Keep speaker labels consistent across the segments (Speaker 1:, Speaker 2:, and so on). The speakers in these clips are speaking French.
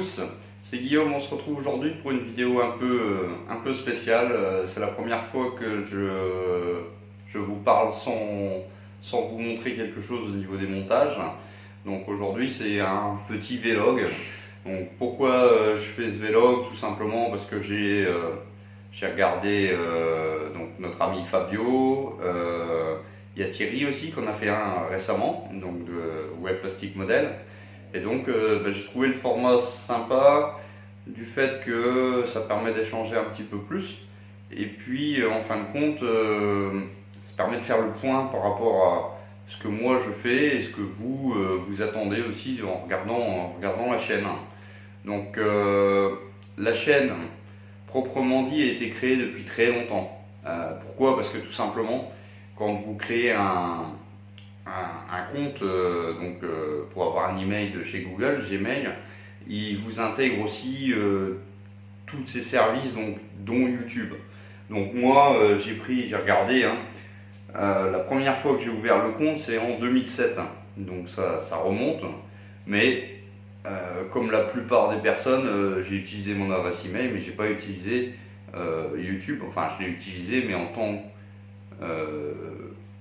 Speaker 1: tous, c'est Guillaume, on se retrouve aujourd'hui pour une vidéo un peu spéciale. C'est la première fois que je vous parle sans vous montrer quelque chose au niveau des montages. Donc aujourd'hui c'est un petit vlog. Donc pourquoi je fais ce vlog? Tout simplement parce que j'ai regardé donc notre ami Fabio. Il y a Thierry aussi qu'on a fait un récemment, donc de Web Plastic Model. Et donc j'ai trouvé le format sympa du fait que ça permet d'échanger un petit peu plus. Et puis en fin de compte, ça permet de faire le point par rapport à ce que moi je fais et ce que vous attendez aussi en regardant la chaîne. Donc la chaîne, proprement dit, a été créée depuis très longtemps. Pourquoi? Parce que tout simplement, quand vous créez un compte pour avoir un email de chez Google, Gmail, il vous intègre aussi tous ces services, dont YouTube. Donc moi j'ai regardé, la première fois que j'ai ouvert le compte c'est en 2007, donc ça remonte, mais comme la plupart des personnes, j'ai utilisé mon adresse email, mais j'ai pas utilisé YouTube. Enfin je l'ai utilisé, mais en tant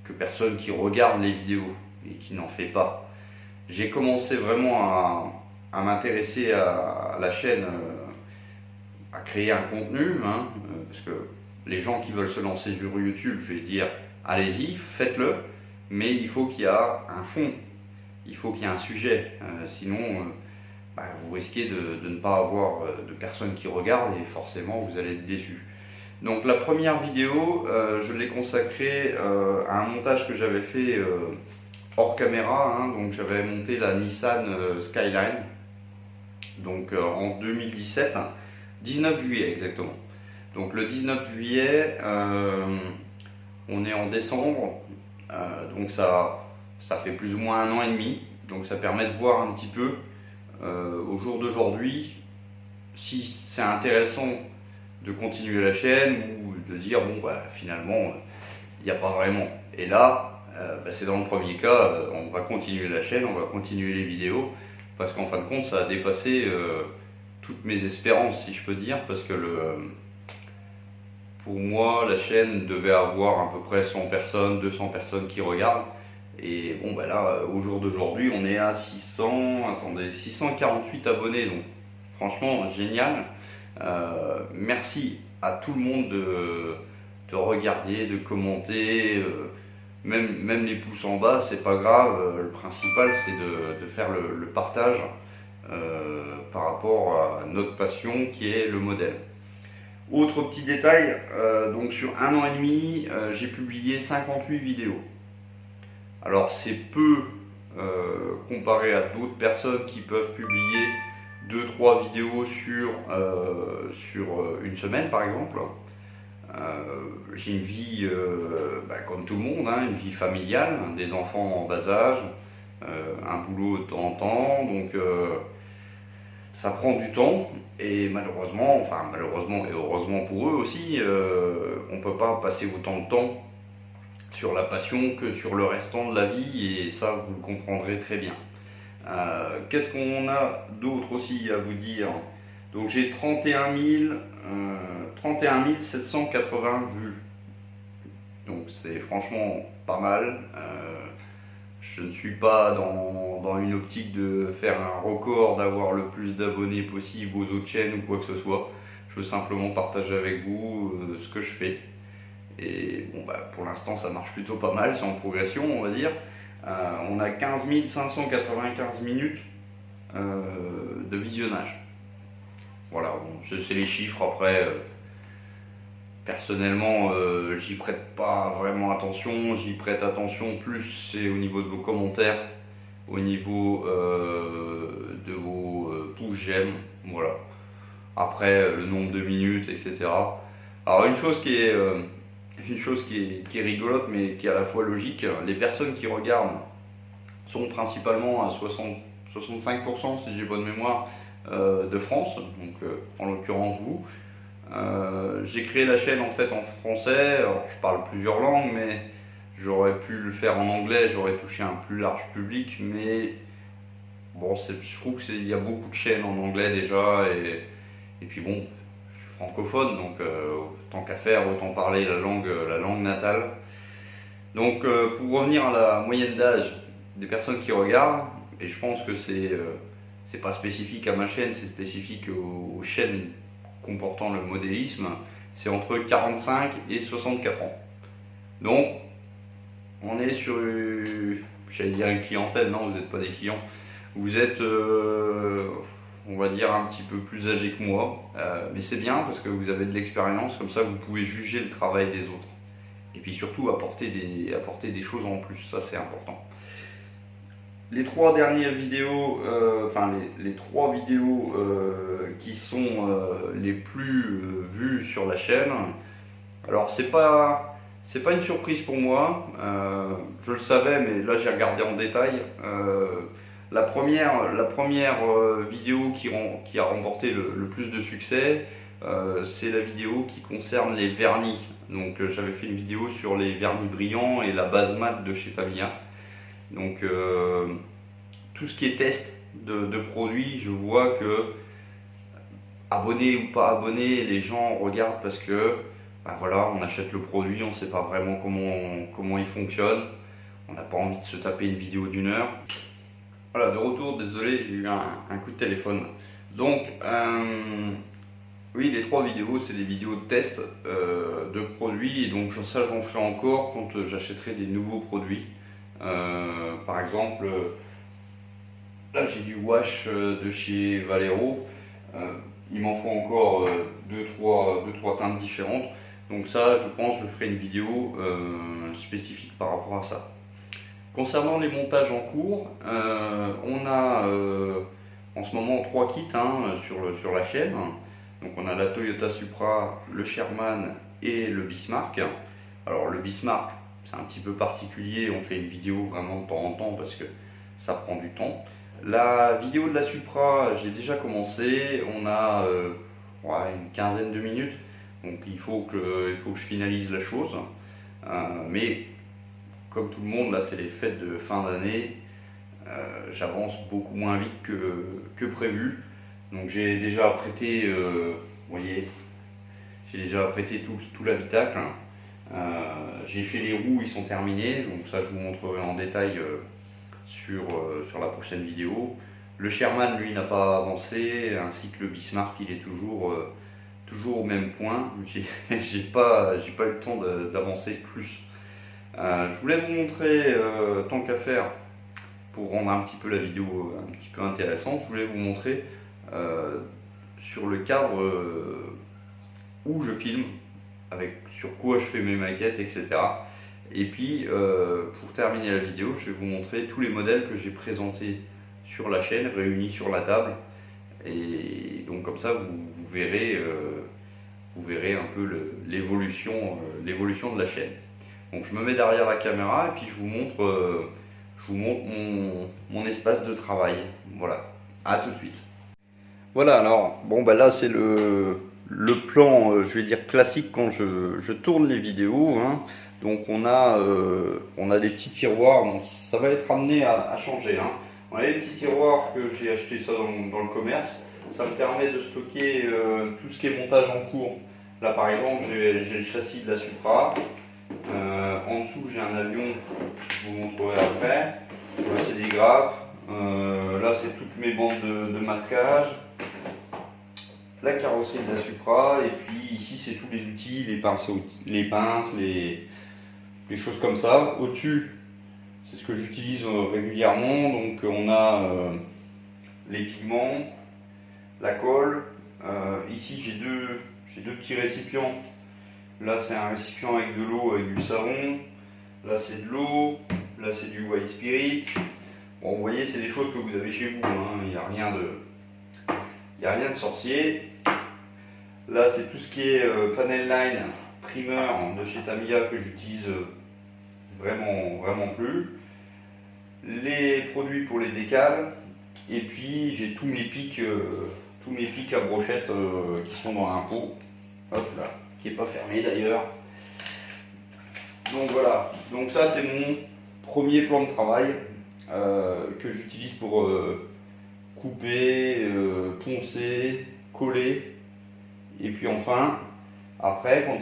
Speaker 1: que personne qui regarde les vidéos et qui n'en fait pas. J'ai commencé vraiment à m'intéresser à la chaîne, à créer un contenu, parce que les gens qui veulent se lancer sur YouTube, je vais dire allez-y, faites-le, mais il faut qu'il y ait un fond, il faut qu'il y ait un sujet, sinon vous risquez de ne pas avoir de personnes qui regardent et forcément vous allez être déçus. Donc la première vidéo, je l'ai consacrée à un montage que j'avais fait hors caméra, donc j'avais monté la Nissan Skyline, donc en 2017, 19 juillet exactement. Donc le 19 juillet, on est en décembre, donc ça fait plus ou moins 1 an et demi, donc ça permet de voir un petit peu au jour d'aujourd'hui si c'est intéressant de continuer la chaîne ou de dire finalement il n'y a pas vraiment. Et là c'est dans le premier cas, on va continuer la chaîne, on va continuer les vidéos, parce qu'en fin de compte ça a dépassé toutes mes espérances, si je peux dire, parce que pour moi la chaîne devait avoir à peu près 100 personnes, 200 personnes qui regardent. Et là, au jour d'aujourd'hui, on est à 648 abonnés, donc franchement génial. Merci à tout le monde de regarder, de commenter, même les pouces en bas, c'est pas grave. Le principal, c'est de faire le partage par rapport à notre passion qui est le modèle. Autre petit détail, donc sur 1 an et demi, j'ai publié 58 vidéos. Alors c'est peu comparé à d'autres personnes qui peuvent publier 2-3 vidéos sur une semaine par exemple. J'ai une vie comme tout le monde, une vie familiale, des enfants en bas âge, un boulot de temps en temps, donc ça prend du temps, et malheureusement et heureusement pour eux aussi, on ne peut pas passer autant de temps sur la passion que sur le restant de la vie, et ça vous le comprendrez très bien. Qu'est-ce qu'on a d'autre aussi à vous dire? Donc j'ai 31 780 vues, donc c'est franchement pas mal. Je ne suis pas dans une optique de faire un record, d'avoir le plus d'abonnés possible aux autres chaînes ou quoi que ce soit. Je veux simplement partager avec vous ce que je fais. Et pour l'instant ça marche plutôt pas mal, c'est en progression on va dire. On a 15 595 minutes de visionnage. Voilà, c'est les chiffres. Après, personnellement, j'y prête pas vraiment attention. J'y prête attention plus, c'est au niveau de vos commentaires, au niveau de vos pouces j'aime. Voilà. Après, le nombre de minutes, etc. Alors une chose qui est rigolote, mais qui est à la fois logique, les personnes qui regardent sont principalement à 65%, si j'ai bonne mémoire, de France, donc en l'occurrence vous. J'ai créé la chaîne en fait en français. Alors, je parle plusieurs langues, mais j'aurais pu le faire en anglais, j'aurais touché un plus large public, mais bon, je trouve qu'il y a beaucoup de chaînes en anglais déjà, et puis bon, je suis francophone, donc tant qu'à faire, autant parler la langue natale. Donc pour revenir à la moyenne d'âge des personnes qui regardent, et je pense que c'est pas spécifique à ma chaîne, c'est spécifique aux chaînes comportant le modélisme, c'est entre 45 et 64 ans. Donc on est sur, j'allais dire une clientèle, non, vous n'êtes pas des clients, vous êtes, on va dire, un petit peu plus âgé que moi, mais c'est bien parce que vous avez de l'expérience, comme ça vous pouvez juger le travail des autres. Et puis surtout apporter des choses en plus, ça c'est important. Les trois dernières vidéos, les trois vidéos qui sont les plus vues sur la chaîne, alors c'est pas une surprise pour moi, je le savais, mais là j'ai regardé en détail. La première vidéo qui a remporté le plus de succès, c'est la vidéo qui concerne les vernis. Donc j'avais fait une vidéo sur les vernis brillants et la base mat de chez Tamiya. Donc tout ce qui est test de produits, je vois que, abonné ou pas abonné, les gens regardent parce que voilà, on achète le produit, on ne sait pas vraiment comment il fonctionne, on n'a pas envie de se taper une vidéo d'1 heure. Voilà, de retour, désolé, j'ai eu un coup de téléphone. Donc oui, les trois vidéos, c'est des vidéos de test de produits, et donc ça j'en ferai encore quand j'achèterai des nouveaux produits. Par exemple, là j'ai du wash de chez Valero, il m'en faut encore 2-3 teintes différentes, donc ça je pense que je ferai une vidéo spécifique par rapport à ça. Concernant les montages en cours, on a en ce moment 3 kits sur la chaîne. Donc on a la Toyota Supra, le Sherman et le Bismarck. Alors le Bismarck, c'est un petit peu particulier, on fait une vidéo vraiment de temps en temps parce que ça prend du temps. La vidéo de la Supra, j'ai déjà commencé, on a une quinzaine de minutes, donc il faut que je finalise la chose. Mais comme tout le monde, là c'est les fêtes de fin d'année, j'avance beaucoup moins vite que prévu. Donc j'ai déjà apprêté, vous voyez, j'ai déjà apprêté tout l'habitacle. J'ai fait les roues, ils sont terminés, donc ça je vous montrerai en détail sur la prochaine vidéo. Le Sherman, lui, n'a pas avancé, ainsi que le Bismarck, il est toujours au même point. J'ai pas eu le temps d'avancer plus. Je voulais vous montrer, tant qu'à faire, pour rendre un petit peu la vidéo un petit peu intéressante, je voulais vous montrer sur le cadre où je filme, sur quoi je fais mes maquettes, etc. Et puis pour terminer la vidéo, je vais vous montrer tous les modèles que j'ai présentés sur la chaîne, réunis sur la table. Et donc comme ça vous verrez un peu l'évolution de la chaîne. Donc je me mets derrière la caméra et puis je vous montre mon espace de travail. Voilà, à tout de suite. Voilà, alors bon là c'est le plan, je vais dire classique quand je tourne les vidéos. Donc on a des petits tiroirs, bon, ça va être amené à changer. On a des petits tiroirs que j'ai acheté ça dans le commerce. Ça me permet de stocker tout ce qui est montage en cours. Là par exemple j'ai le châssis de la Supra. En dessous j'ai un avion, je vous montrerai après. Là c'est des grappes. Là c'est toutes mes bandes de masquage. La carrosserie de la Supra, et puis ici c'est tous les outils, les pinces, les choses comme ça. Au-dessus, c'est ce que j'utilise régulièrement, donc on a les pigments, la colle. Ici j'ai deux petits récipients. Là c'est un récipient avec de l'eau, avec du savon. Là c'est de l'eau, là c'est du white spirit. Bon, vous voyez, c'est des choses que vous avez chez vous, il n'y a rien de sorcier. Là c'est tout ce qui est panel line primer de chez Tamiya que j'utilise vraiment plus. Les produits pour les décals, et puis j'ai tous mes pics à brochette qui sont dans un pot, hop là, qui n'est pas fermé d'ailleurs. Donc voilà, donc ça c'est mon premier plan de travail que j'utilise pour couper, poncer, coller. Et puis enfin, après, quand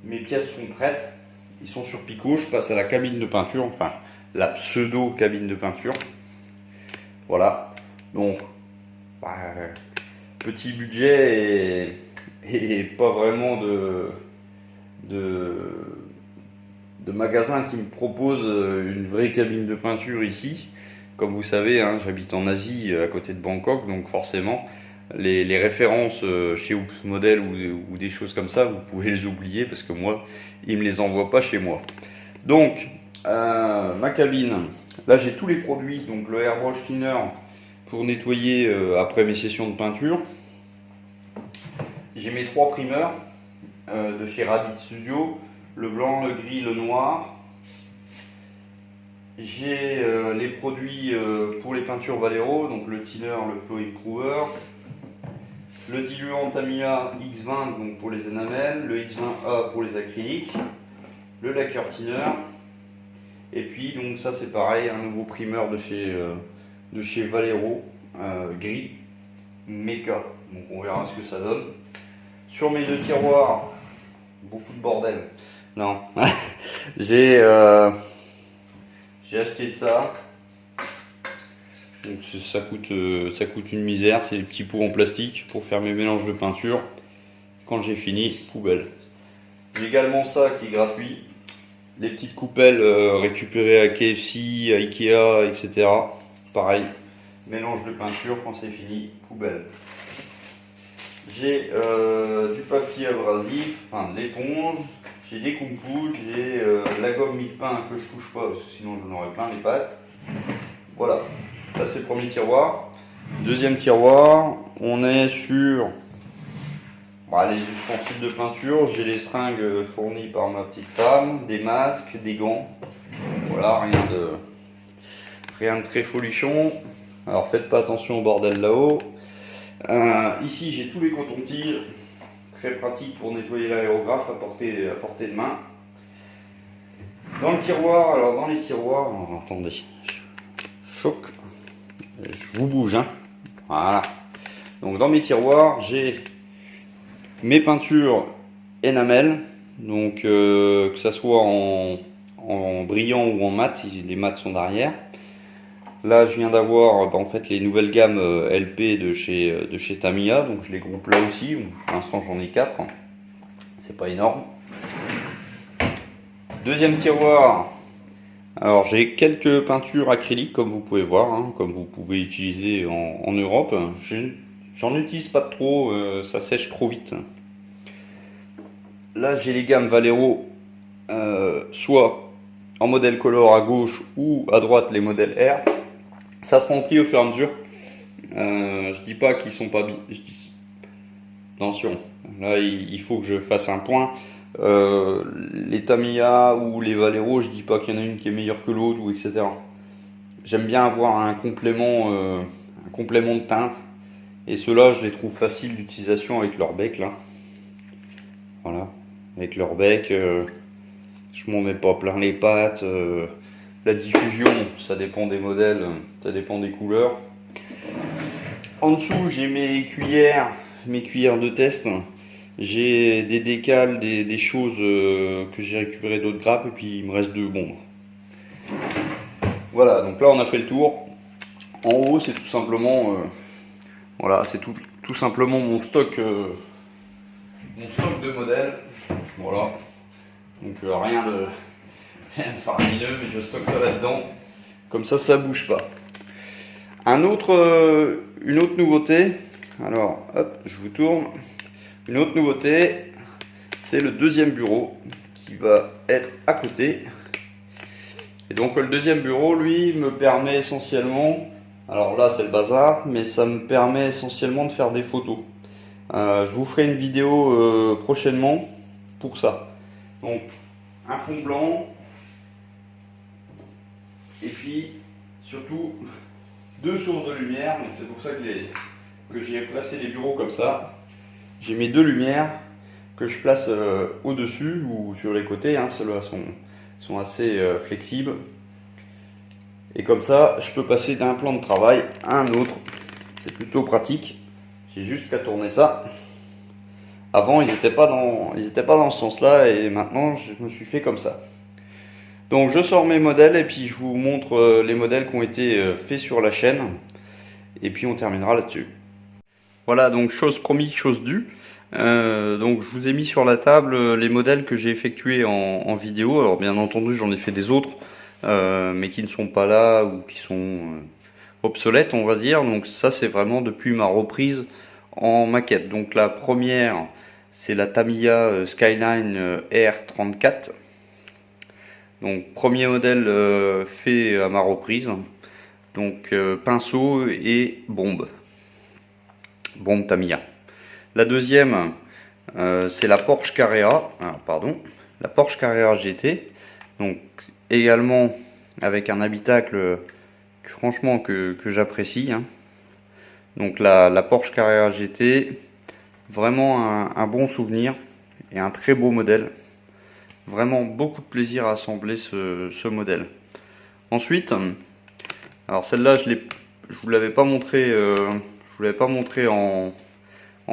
Speaker 1: mes pièces sont prêtes, ils sont sur picot, je passe à la cabine de peinture, enfin la pseudo cabine de peinture. Voilà, donc petit budget et pas vraiment de magasin qui me propose une vraie cabine de peinture ici. Comme vous savez, hein, j'habite en Asie à côté de Bangkok, donc forcément les références chez Oops Model ou des choses comme ça, vous pouvez les oublier parce que moi, ils me les envoient pas chez moi. Donc ma cabine, là j'ai tous les produits, donc le airbrush cleaner pour nettoyer après mes sessions de peinture. J'ai mes 3 primeurs de chez Radit Studio, le blanc, le gris, le noir. J'ai les produits pour les peintures Vallejo, donc le thinner, le flow improver, le diluant Tamiya X20 donc pour les enamels, le X20A pour les acryliques, le lacquer thinner, et puis donc ça c'est pareil, un nouveau primeur de chez Vallejo, gris, Mecha, donc on verra ce que ça donne. Sur mes 2 tiroirs, beaucoup de bordel, non, j'ai acheté ça, donc ça coûte une misère, c'est des petits pots en plastique pour faire mes mélanges de peinture. Quand j'ai fini, poubelle. J'ai également ça qui est gratuit, les petites coupelles récupérées à KFC, à Ikea, etc. Pareil, mélange de peinture, quand c'est fini, poubelle. J'ai du papier abrasif, enfin de l'éponge. J'ai des compoutes, j'ai la gomme mie-de-pain que je touche pas parce que sinon j'en aurais plein les pattes. Voilà, ça c'est le premier tiroir. Deuxième tiroir, on est sur les ustensiles de peinture. J'ai les seringues fournies par ma petite femme, des masques, des gants. Voilà, rien de très folichon. Alors faites pas attention au bordel là-haut. Ici j'ai tous les cotons-tiges. Très pratique pour nettoyer l'aérographe à portée de main. Dans le tiroir, alors dans les tiroirs, attendez, choc, je vous bouge, hein. Voilà. Donc dans mes tiroirs, j'ai mes peintures enamel, donc que ça soit en brillant ou en mat, les mats sont derrière. Là, je viens d'avoir en fait les nouvelles gammes LP de chez Tamiya, donc je les groupe là aussi. Pour l'instant, j'en ai 4. C'est pas énorme. Deuxième tiroir. Alors, j'ai quelques peintures acryliques, comme vous pouvez voir, hein, comme vous pouvez utiliser en Europe. J'en utilise pas trop, ça sèche trop vite. Là, j'ai les gammes Vallejo, soit en modèle color à gauche ou à droite les modèles R. Ça se remplit au fur et à mesure. Je dis pas qu'ils sont pas bien. Attention, là il faut que je fasse un point. Les Tamiya ou les Vallejo, je dis pas qu'il y en a une qui est meilleure que l'autre ou etc. J'aime bien avoir un complément de teinte. Et ceux-là, je les trouve faciles d'utilisation avec leur bec là. Voilà, avec leur bec, je m'en mets pas plein les pattes. La diffusion, ça dépend des modèles, ça dépend des couleurs. En dessous, j'ai mes cuillères de test. J'ai des décals, des choses que j'ai récupérées d'autres grappes, et puis il me reste 2 bombes. Voilà, donc là on a fait le tour. En haut, c'est tout simplement, voilà, c'est tout simplement mon stock de modèles. Voilà, donc rien de faramineux, mais je stocke ça là-dedans, comme ça bouge pas. Une autre nouveauté, alors hop, je vous tourne. Une autre nouveauté, c'est le deuxième bureau qui va être à côté. Et donc le deuxième bureau, lui, me permet essentiellement, alors là c'est le bazar, mais ça me permet essentiellement de faire des photos. Je vous ferai une vidéo prochainement pour ça. Donc un fond blanc, et puis surtout 2 sources de lumière. C'est pour ça que j'ai placé les bureaux comme ça. J'ai mes 2 lumières que je place au-dessus ou sur les côtés, hein. Celles-là sont assez flexibles. Et comme ça, je peux passer d'un plan de travail à un autre C'est plutôt pratique. J'ai juste qu'à tourner ça. Avant, ils n'étaient pas dans ce sens-là et maintenant, je me suis fait comme ça. Donc, je sors mes modèles et puis je vous montre les modèles qui ont été faits sur la chaîne. Et puis, on terminera là-dessus. Voilà, donc chose promise, chose due. Donc, je vous ai mis sur la table les modèles que j'ai effectués en vidéo. Alors, bien entendu, j'en ai fait des autres, mais qui ne sont pas là ou qui sont obsolètes, on va dire. Donc, ça, c'est vraiment depuis ma reprise en maquette. Donc, la première, c'est la Tamiya Skyline R34. Donc premier modèle fait à ma reprise. Donc pinceau et bombe. Bombe Tamiya. La deuxième, c'est la Porsche Carrera. La Porsche Carrera GT. Donc également avec un habitacle franchement que j'apprécie. Hein. Donc la Porsche Carrera GT. Vraiment un bon souvenir et un très beau modèle. Vraiment beaucoup de plaisir à assembler ce modèle. Ensuite, alors celle-là je vous l'avais pas montré, en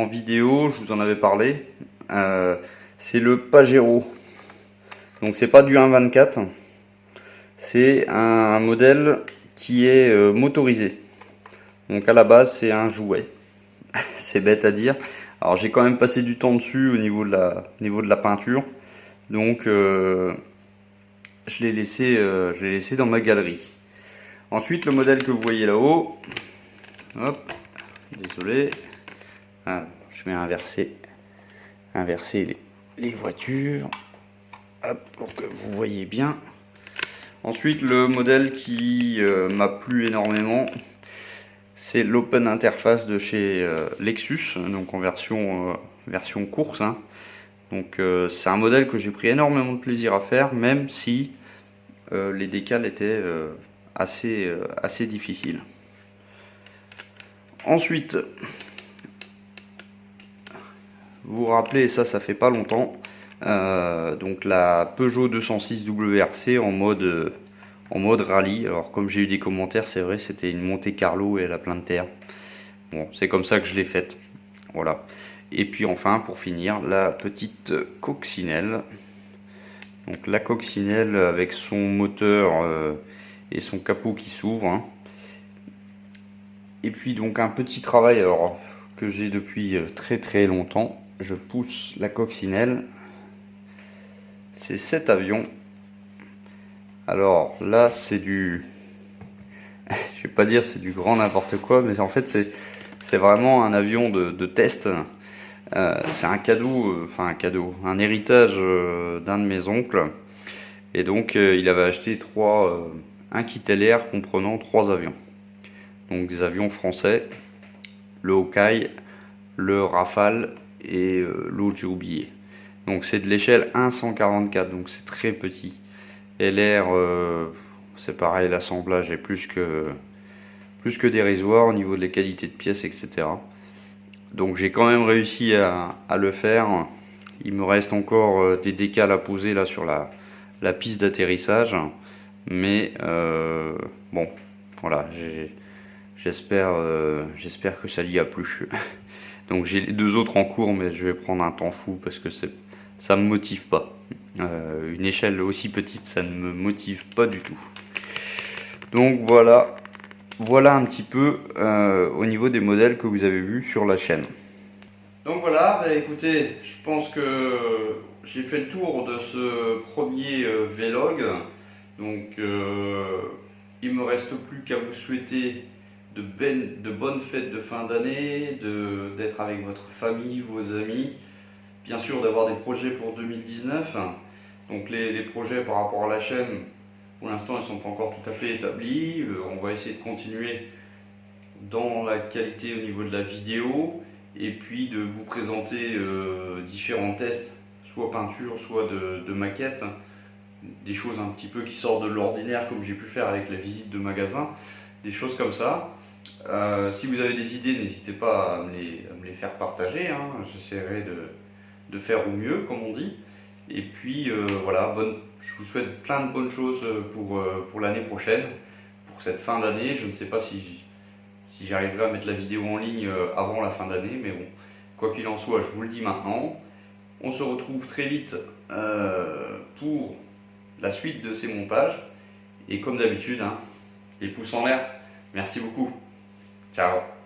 Speaker 1: vidéo, je vous en avais parlé. C'est le Pajero. Donc c'est pas du 1.24, c'est un modèle qui est motorisé. Donc à la base c'est un jouet. C'est bête à dire. Alors j'ai quand même passé du temps dessus au niveau de la peinture. Donc je l'ai laissé dans ma galerie. Ensuite le modèle que vous voyez là-haut. Hop, désolé. Ah, je vais inverser les voitures. Hop, pour que vous voyez bien. Ensuite le modèle qui m'a plu énormément. C'est l'Open Interface de chez Lexus, donc en version course. Hein. Donc c'est un modèle que j'ai pris énormément de plaisir à faire, même si les décals étaient assez difficiles. Ensuite, vous vous rappelez, ça fait pas longtemps, donc la Peugeot 206 WRC en mode rallye. Alors comme j'ai eu des commentaires, c'est vrai, c'était une Monte Carlo et elle a plein de terre. Bon, c'est comme ça que je l'ai faite. Voilà. Et puis enfin, pour finir, la petite coccinelle. Donc la coccinelle avec son moteur et son capot qui s'ouvre. Hein. Et puis donc un petit travail alors, que j'ai depuis très longtemps. Je pousse la coccinelle. C'est cet avion. Alors là, c'est du... je vais pas dire c'est du grand n'importe quoi, mais en fait c'est vraiment un avion de test. C'est un cadeau, un héritage d'un de mes oncles. Et donc il avait acheté un kit LR comprenant 3 avions. Donc des avions français, le Hawkeye, le Rafale et l'autre j'ai oublié. Donc c'est de l'échelle 1/144, donc c'est très petit. LR, c'est pareil, l'assemblage est plus que dérisoire au niveau des qualités de pièces, etc. Donc j'ai quand même réussi à le faire. Il me reste encore des décals à poser là sur la piste d'atterrissage. Mais bon, voilà, j'espère que ça n'y a plus. Donc j'ai les 2 autres en cours, mais je vais prendre un temps fou parce que ça me motive pas. Une échelle aussi petite, ça ne me motive pas du tout. Donc voilà un petit peu au niveau des modèles que vous avez vus sur la chaîne. Donc voilà, bah écoutez, je pense que j'ai fait le tour de ce premier vlog. Donc il me reste plus qu'à vous souhaiter de bonnes fêtes de fin d'année, d'être avec votre famille, vos amis, bien sûr d'avoir des projets pour 2019. Donc les projets par rapport à la chaîne, pour l'instant ils ne sont pas encore tout à fait établis. On va essayer de continuer dans la qualité au niveau de la vidéo et puis de vous présenter différents tests, soit peinture, soit de maquette, des choses un petit peu qui sortent de l'ordinaire comme j'ai pu faire avec la visite de magasin, des choses comme ça. Si vous avez des idées, n'hésitez pas à me les faire partager, hein. J'essaierai de faire au mieux comme on dit. Et puis voilà, je vous souhaite plein de bonnes choses pour l'année prochaine, pour cette fin d'année. Je ne sais pas si si j'arriverai à mettre la vidéo en ligne avant la fin d'année, mais bon, quoi qu'il en soit, je vous le dis maintenant. On se retrouve très vite pour la suite de ces montages. Et comme d'habitude, hein, les pouces en l'air. Merci beaucoup. Ciao.